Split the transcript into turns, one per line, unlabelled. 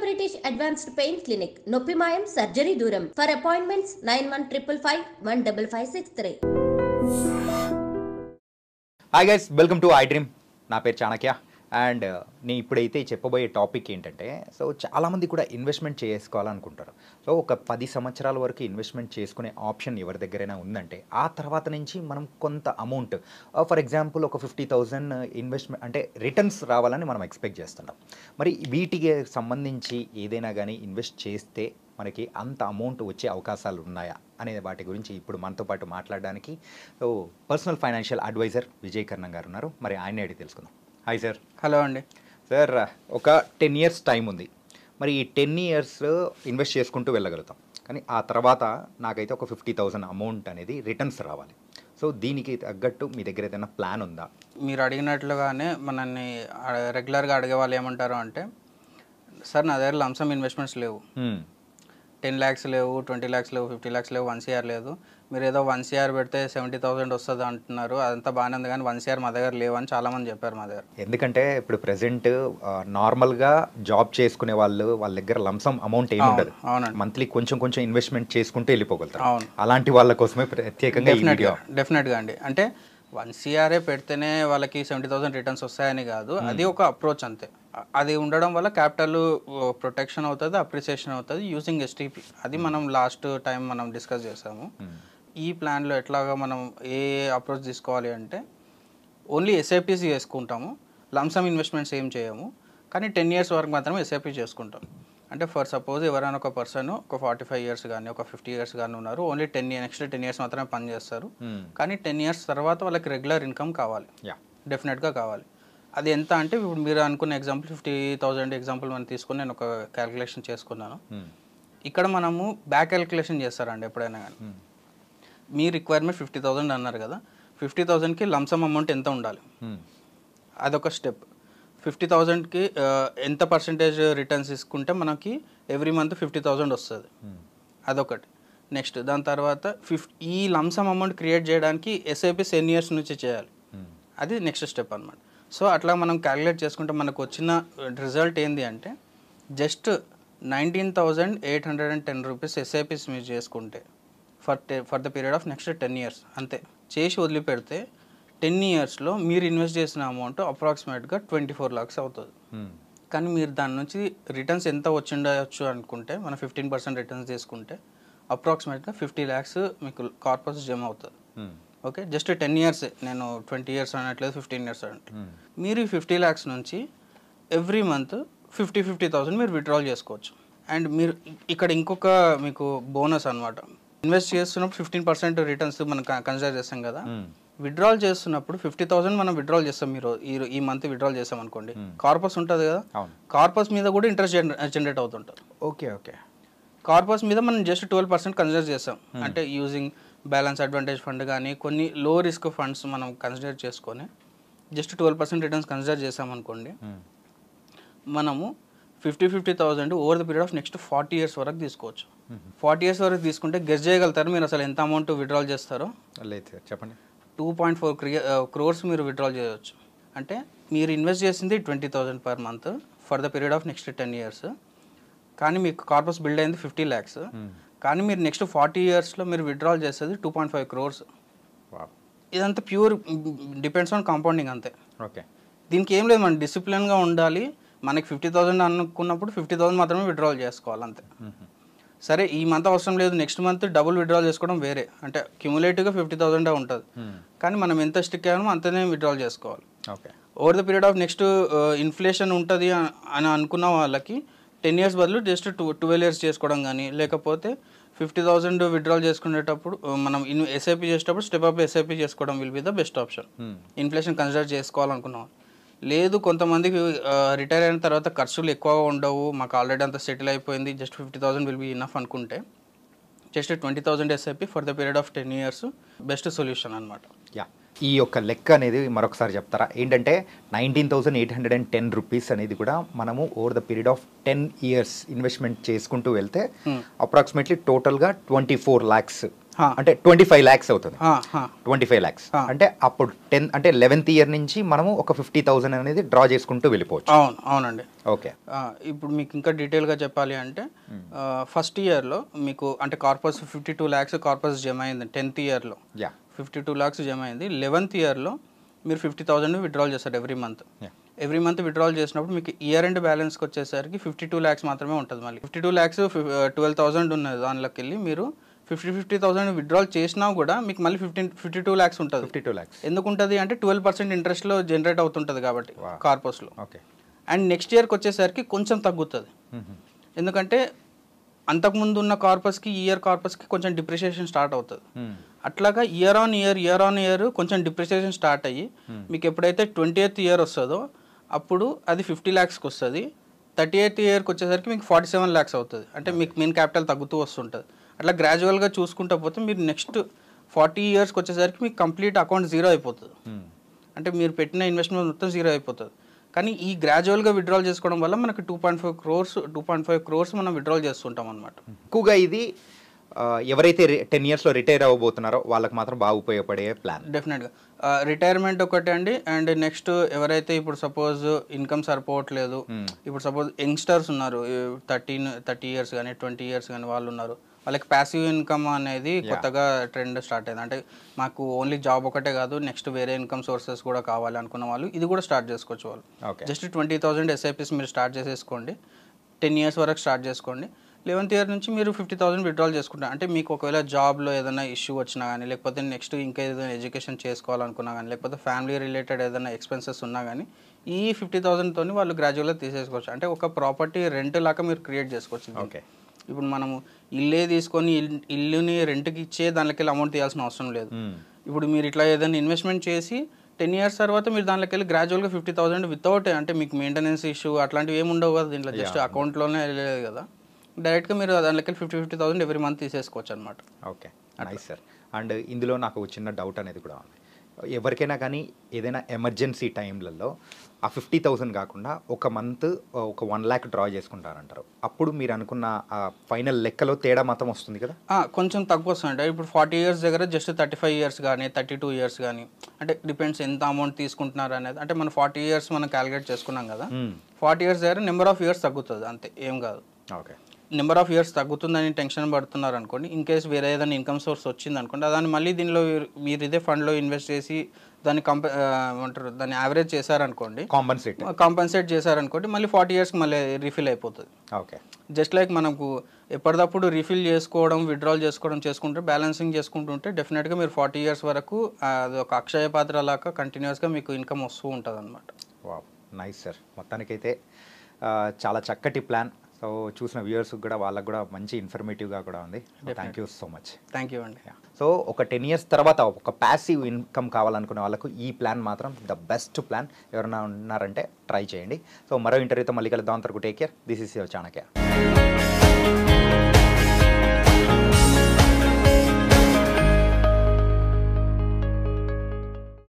British Advanced Pain Clinic, Noppimayam Surgery Duram. For appointments 9155515563.
Hi guys, welcome to I dream. నా పేరు Chanakya. And నేను ఇప్పుడైతే చెప్పబోయే topic ఏంటంటే, సో చాలామంది కూడా ఇన్వెస్ట్మెంట్ చేసుకోవాలనుకుంటారు. సో ఒక 10 సంవత్సరాల వరకు ఇన్వెస్ట్మెంట్ చేసుకునే ఆప్షన్ ఎవరి దగ్గరైనా ఉందంటే, ఆ తర్వాత నుంచి మనం కొంత అమౌంట్, ఫర్ ఎగ్జాంపుల్ ఒక 50,000 ఇన్వెస్ట్మెంట్ అంటే రిటర్న్స్ రావాలని మనం ఎక్స్పెక్ట్ చేస్తున్నాం. మరి వీటికి సంబంధించి ఏదైనా కానీ ఇన్వెస్ట్ చేస్తే మనకి అంత అమౌంట్ వచ్చే అవకాశాలు ఉన్నాయా అనే వాటి గురించి ఇప్పుడు మనతో పాటు మాట్లాడడానికి so personal financial advisor Vijay Karnam గారు ఉన్నారు. మరి ఆయన అడిగి తెలుసుకుందాం. Hi sir.
హలో అండి.
సార్, ఒక 10 ఇయర్స్ టైం ఉంది. మరి ఈ 10 ఇయర్స్ ఇన్వెస్ట్ చేసుకుంటూ వెళ్ళగలుగుతాం, కానీ ఆ తర్వాత నాకైతే ఒక 50,000 అమౌంట్ అనేది రిటర్న్స్ రావాలి. సో దీనికి తగ్గట్టు మీ దగ్గర ఏదైనా ప్లాన్ ఉందా?
మీరు అడిగినట్లుగానే మనల్ని రెగ్యులర్గా అడిగే వాళ్ళు ఏమంటారు అంటే, సార్ నా దగ్గర లంసమ్ ఇన్వెస్ట్మెంట్స్ లేవు, 10 lakhs లేవు, 20 lakhs లేవు, 50 lakhs లేవు, 1 CR లేదు. మీరు ఏదో 1 CR పెడితే 70,000 వస్తుంది అంటున్నారు, అదంతా బాగానే ఉంది, కానీ 1 CR మా దగ్గర లేవు అని చాలామంది చెప్పారు మా దగ్గర.
ఎందుకంటే ఇప్పుడు ప్రెసెంట్ నార్మల్గా జాబ్ చేసుకునే వాళ్ళ దగ్గర లంసమ్ అమౌంట్ ఏమి ఉండదు.
అవునండి.
మంత్లీ కొంచెం కొంచెం ఇన్వెస్ట్మెంట్ చేసుకుంటూ వెళ్ళిపోగలుగుతారు.
అవును.
అలాంటి వాళ్ళ కోసమే ప్రత్యేకంగా
డెఫినెట్గా అండి. అంటే 1 CR పెడితేనే వాళ్ళకి 70,000 రిటర్న్స్ వస్తాయని కాదు, అది ఒక అప్రోచ్ అంతే. అది ఉండడం వల్ల క్యాపిటల్ ప్రొటెక్షన్ అవుతుంది, అప్రిసియేషన్ అవుతుంది యూజింగ్ ఎస్టీపీ. అది మనం లాస్ట్ టైం మనం డిస్కస్ చేసాము. ఈ ప్లాన్లో ఎట్లాగా మనం ఏ అప్రోచ్ తీసుకోవాలి అంటే, ఓన్లీ ఎస్ఐపీస్ చేసుకుంటాము, లంసమ్ ఇన్వెస్ట్మెంట్స్ ఏం చేయము, కానీ 10 years వరకు మాత్రమే ఎస్ఐపీ చేసుకుంటాం. అంటే ఫర్ సపోజ్ ఎవరైనా ఒక పర్సన్ ఒక 45 years కానీ ఒక 50 years కానీ ఉన్నారు, ఓన్లీ నెక్స్ట్ 10 years మాత్రమే పని చేస్తారు, కానీ 10 years తర్వాత వాళ్ళకి రెగ్యులర్ ఇన్కమ్ కావాలి, డెఫినెట్గా కావాలి. అది ఎంత అంటే, ఇప్పుడు మీరు అనుకున్న ఎగ్జాంపుల్ 50,000 ఎగ్జాంపుల్ మనం తీసుకుని నేను ఒక క్యాలిక్యులేషన్ చేసుకున్నాను. ఇక్కడ మనము బ్యాక్ క్యాలిక్యులేషన్ చేస్తారండి ఎప్పుడైనా కానీ. మీ రిక్వైర్మెంట్ 50,000 అన్నారు కదా, 50,000కి లంసమ్ అమౌంట్ ఎంత ఉండాలి, అదొక స్టెప్. 50,000కి ఎంత పర్సెంటేజ్ రిటర్న్స్ తీసుకుంటే మనకి ఎవ్రీ మంత్ 50,000 వస్తుంది, అదొకటి. నెక్స్ట్ దాని తర్వాత ఈ లంసమ్ అమౌంట్ క్రియేట్ చేయడానికి ఎస్ఐపిస్ ఎన్ని ఇయర్స్ నుంచి చేయాలి, అది నెక్స్ట్ స్టెప్ అనమాట. సో అట్లా మనం క్యాలిక్యులేట్ చేసుకుంటే మనకు వచ్చిన రిజల్ట్ ఏంటి అంటే, జస్ట్ 19,810 రూపీస్ ఎస్ఐపిస్ మీరు చేసుకుంటే for the period of next 10 years అంతే. చేసి వదిలిపెడితే 10 yearsలో మీరు ఇన్వెస్ట్ చేసిన అమౌంట్ అప్రాక్సిమేట్గా 24 lakhs అవుతుంది. కానీ మీరు దాని నుంచి రిటర్న్స్ ఎంత వచ్చిండొచ్చు అనుకుంటే, మన 15% రిటర్న్స్ తీసుకుంటే అప్రాక్సిమేట్గా 50 lakhs మీకు కార్పస్ జమ అవుతుంది. ఓకే, జస్ట్ 10 years, నేను 20 years అనట్లేదు, 15 years అనట్లేదు. మీరు ఈ 50 lakhs నుంచి ఎవ్రీ మంత్ 50,000 మీరు విత్డ్రాల్ చేసుకోవచ్చు. అండ్ మీరు ఇక్కడ ఇంకొక మీకు బోనస్ అనమాట, ఇన్వెస్ట్ చేస్తున్నప్పుడు 15% రిటర్న్స్ మనం కన్సిడర్ చేస్తాం కదా, విత్డ్రాల్ చేస్తున్నప్పుడు 50,000 మనం విత్డ్రాల్ చేస్తాం. మీరు ఈ మంత్ విత్డ్రాల్ చేస్తాం అనుకోండి, కార్పస్ ఉంటుంది కదా, కార్పస్ మీద కూడా ఇంట్రెస్ట్ జనరేట్ అవుతుంటుంది.
ఓకే ఓకే,
కార్పస్ మీద మనం జస్ట్ 12% కన్సిడర్ చేస్తాం. అంటే యూజింగ్ బ్యాలెన్స్ అడ్వాంటేజ్ ఫండ్ కానీ కొన్ని లో రిస్క్ ఫండ్స్ మనం కన్సిడర్ చేసుకొని జస్ట్ 12% రిటర్న్స్ కన్సిడర్ చేసామనుకోండి, మనము 50,000 over the period of next 40 years వరకు తీసుకోవచ్చు. 40 years వరకు తీసుకుంటే గెస్ చేయగలుగుతారు మీరు అసలు ఎంత అమౌంట్ విత్డ్రాల్ చేస్తారో?
లేదు, చెప్పండి.
2.4 crores మీరు విత్డ్రాల్ చేయవచ్చు. అంటే మీరు ఇన్వెస్ట్ చేసింది 20,000 per month for the period of next 10 years, కానీ మీకు కార్పస్ బిల్డ్ అయింది 50 lakhs, కానీ మీరు నెక్స్ట్ 40 yearsలో మీరు విత్డ్రాల్ చేసేది 2.5 crores. ఇదంతా ప్యూర్ డిపెండ్స్ ఆన్ కాంపౌండింగ్ అంతే.
ఓకే,
దీనికి ఏం లేదు, మనం డిసిప్లిన్గా ఉండాలి. మనకి 50,000 అనుకున్నప్పుడు 50,000 మాత్రమే విత్డ్రాల్ చేసుకోవాలి అంతే. సరే ఈ మంత్ అవసరం లేదు, నెక్స్ట్ మంత్ డబుల్ విత్డ్రాల్ చేసుకోవడం వేరే, అంటే క్యూములేటివ్గా 50,000 ఉంటుంది, కానీ మనం ఎంత స్టిక్ అయ్యామో అంతనే విత్డ్రాల్ చేసుకోవాలి.
Okay, over
the period of next inflation ఉంటుంది అని అనుకున్న వాళ్ళకి 10 years బదులు జస్ట్ 12 years చేసుకోవడం కానీ, లేకపోతే 50,000 విత్డ్రాల్ చేసుకునేటప్పుడు మనం ఎస్ఐపీ చేసేటప్పుడు స్టెప్ అప్ ఎస్ఐపీ చేసుకోవడం will be the best option. Inflation consider చేసుకోవాలనుకున్నాం. లేదు, కొంతమందికి రిటైర్ అయిన తర్వాత ఖర్చులు ఎక్కువగా ఉండవు, మాకు ఆల్రెడీ అంతా సెటిల్ అయిపోయింది, జస్ట్ 50,000 విల్ బి ఇనఫ్ అనుకుంటే just 20,000 SIP for the period of 10 years best solution అనమాట.
యా, ఈ యొక్క లెక్క అనేది మరొకసారి చెప్తారా? ఏంటంటే 19,810 రూపీస్ అనేది కూడా మనము over the period of 10 years investment చేసుకుంటూ వెళ్తే అప్రాక్సిమేట్లీ టోటల్గా 24 lakhs అంటే 25 lakhs అవుతుంది.
హా,
25 lakhs అంటే అప్పుడు 10 అంటే 11th ఇయర్ నుంచి మనము ఒక 50,000 అనేది డ్రా చేసుకుంటూ వెళ్ళిపోవచ్చు.
అవునండి.
ఓకే.
ఇప్పుడు మీకు ఇంకా డీటెయిల్గా చెప్పాలి అంటే ఫస్ట్ ఇయర్లో మీకు అంటే కార్పస్ 52 lakhs కార్పస్ జమ అయింది 10th ఇయర్లో. 52 lakhs జమ అయింది. 11th ఇయర్లో మీరు 50,000 విత్డ్రాల్ చేస్తారు ఎవ్రీ మంత్ విత్డ్రాల్ చేసినప్పుడు మీకు ఇయర్ ఎండ్ బ్యాలెన్స్కి వచ్చేసరికి 52 lakhs మాత్రమే ఉంటుంది. మళ్ళీ 52 lakhs 12,000 ఉన్నది దానిలోకి వెళ్ళి మీరు 50,000 విత్డ్రాల్ చేసినా కూడా మీకు మళ్ళీ 52 lakhs ఉంటుంది.
52 lakhs
ఎందుకు ఉంటుంది అంటే 12% ఇంట్రెస్ట్లో జనరేట్ అవుతుంటుంది కాబట్టి కార్పస్లో.
ఓకే.
అండ్ నెక్స్ట్ ఇయర్కి వచ్చేసరికి కొంచెం తగ్గుతుంది. ఎందుకంటే అంతకుముందు ఉన్న కార్పస్కి ఈ ఇయర్ కార్పస్కి కొంచెం డిప్రిషియేషన్ స్టార్ట్ అవుతుంది. అట్లాగా ఇయర్ ఆన్ ఇయర్ కొంచెం డిప్రిషియేషన్ స్టార్ట్ అయ్యి మీకు ఎప్పుడైతే 20th ఇయర్ వస్తుందో అప్పుడు అది 50 lakhsకి వస్తుంది. 38th ఇయర్కి వచ్చేసరికి మీకు 47 lakhs అవుతుంది. అంటే మీకు మెయిన్ క్యాపిటల్ తగ్గుతూ వస్తుంటుంది. అట్లా గ్రాడ్యువల్గా చూసుకుంటూ పోతే మీరు నెక్స్ట్ 40 yearsకి వచ్చేసరికి మీకు కంప్లీట్ అకౌంట్ జీరో అయిపోతుంది. అంటే మీరు పెట్టిన ఇన్వెస్ట్మెంట్ మొత్తం జీరో అయిపోతుంది. కానీ ఈ గ్రాడ్యువల్గా విత్డ్రాల్ చేసుకోవడం వల్ల మనకి 2.5 crores మనం విత్డ్రాల్ చేస్తుంటాం అనమాట.
ఎక్కువగా ఇది ఎవరైతే 10 yearsలో రిటైర్ అవ్వబోతున్నారో వాళ్ళకి మాత్రం బాగా ఉపయోగపడే ప్లాన్.
డెఫినెట్గా రిటైర్మెంట్ ఒకటి అండి. అండ్ నెక్స్ట్ ఎవరైతే ఇప్పుడు సపోజ్ ఇన్కమ్ సరిపోవట్లేదు, ఇప్పుడు సపోజ్ యంగ్స్టర్స్ ఉన్నారు 30 years కానీ 20 years కానీ వాళ్ళు ఉన్నారు, వాళ్ళకి ప్యాసివ్ ఇన్కమ్ అనేది కొత్తగా ట్రెండ్ స్టార్ట్ అయింది. అంటే మాకు ఓన్లీ జాబ్ ఒకటే కాదు నెక్స్ట్ వేరే ఇన్కమ్ సోర్సెస్ కూడా కావాలి అనుకున్న వాళ్ళు ఇది కూడా స్టార్ట్ చేసుకోవచ్చు. వాళ్ళు జస్ట్ 20,000 SIPs మీరు స్టార్ట్ చేసేసుకోండి. 10 years వరకు స్టార్ట్ చేసుకోండి. 11th ఇయర్ నుంచి మీరు 50,000 విత్డ్రాల్ చేసుకుంటారు. అంటే మీకు ఒకవేళ జాబ్లో ఏదైనా ఇష్యూ వచ్చినా కానీ, లేకపోతే నెక్స్ట్ ఇంకా ఏదైనా ఎడ్యుకేషన్ చేసుకోవాలనుకున్నా కానీ, లేకపోతే ఫ్యామిలీ రిలేటెడ్ ఏదైనా ఎక్స్పెన్సెస్ ఉన్నా కానీ ఈ 50,000తో వాళ్ళు గ్రాడ్యువల్గా తీసేసుకోవచ్చు. అంటే ఒక ప్రాపర్టీ రెంట్ లాగా మీరు క్రియేట్ చేసుకోవచ్చు.
ఓకే.
ఇప్పుడు మనము ఇల్లే తీసుకొని ఇల్లుని రెంట్కి ఇచ్చే దానిలోకి వెళ్ళి అమౌంట్ తీయాల్సిన అవసరం లేదు. ఇప్పుడు మీరు ఇట్లా ఏదైనా ఇన్వెస్ట్మెంట్ చేసి 10 years తర్వాత మీరు దానిలోకి వెళ్ళి గ్రాడ్యువల్గా 50,000 వితౌట్ అంటే మీకు మెయింటెనెన్స్ ఇష్యూ అట్లాంటివి ఏమి ఉండవు కదా దీంట్లో, జస్ట్ అకౌంట్లోనే వెళ్ళలేదు కదా, డైరెక్ట్గా మీరు దానిలోకి 50,000 ఎవ్రీ మంత్ తీసేసుకోవచ్చు అనమాట.
Okay, nice sir. అండ్ ఇందులో నాకు చిన్న డౌట్ అనేది కూడా ఉంది. ఎవరికైనా కానీ ఏదైనా ఎమర్జెన్సీ టైంలలో ఆ 50,000 కాకుండా ఒక మంత్ ఒక 1 lakh డ్రా చేసుకుంటారంటారు. అప్పుడు మీరు అనుకున్న ఆ ఫైనల్ లెక్కలో తేడా మాత్రం వస్తుంది కదా?
కొంచెం తక్కువ వస్తుంది. ఇప్పుడు 40 years దగ్గర జస్ట్ 35 years కానీ 32 years కానీ, అంటే డిపెండ్స్ ఎంత అమౌంట్ తీసుకుంటున్నారు అనేది. అంటే మనం 40 years మనం క్యాలిక్యులేట్ చేసుకున్నాం కదా, 40 years దగ్గర నెంబర్ ఆఫ్ ఇయర్స్ తగ్గుతుంది అంతే, ఏం కాదు.
ఓకే.
నెంబర్ ఆఫ్ ఇయర్స్ తగ్గుతుందని టెన్షన్ పడుతున్నారు అనుకోండి, ఇన్ కేస్ వేరే ఏదైనా ఇన్కమ్ సోర్స్ వచ్చింది అనుకోండి, దాన్ని మళ్ళీ దీనిలో మీరు ఇదే ఫండ్లో ఇన్వెస్ట్ చేసి దాన్ని ఏమంటారు దాన్ని యావరేజ్ చేశారనుకోండి, కాంపన్సేట్ చేశారనుకోండి, మళ్ళీ 40 yearsకి మళ్ళీ రీఫిల్ అయిపోతుంది.
ఓకే.
జస్ట్ లైక్ మనకు ఎప్పటికప్పుడు రీఫిల్ చేసుకోవడం విత్డ్రాల్ చేసుకుంటే బ్యాలెన్సింగ్ చేసుకుంటుంటే డెఫినెట్గా మీరు 40 years వరకు అది ఒక అక్షయ పాత్ర లాగా కంటిన్యూస్గా మీకు ఇన్కమ్ వస్తూ ఉంటుంది అనమాట.
Wow, nice sir. మొత్తానికైతే చాలా చక్కటి ప్లాన్. సో చూసిన వ్యూవర్స్కి కూడా వాళ్ళకు కూడా మంచి ఇన్ఫర్మేటివ్గా కూడా ఉంది. Thank you so much.
Thank you అండి.
సో ఒక 10 years తర్వాత ఒక ప్యాసివ్ ఇన్కమ్ కావాలనుకునే వాళ్ళకు ఈ ప్లాన్ మాత్రం ద బెస్ట్ ప్లాన్. ఎవరైనా ఉన్నారంటే ట్రై చేయండి. సో మరో ఇంటర్వ్యూతో మళ్ళీ కలుద్దాం. అంతవరకు take care. This is your Chanakya.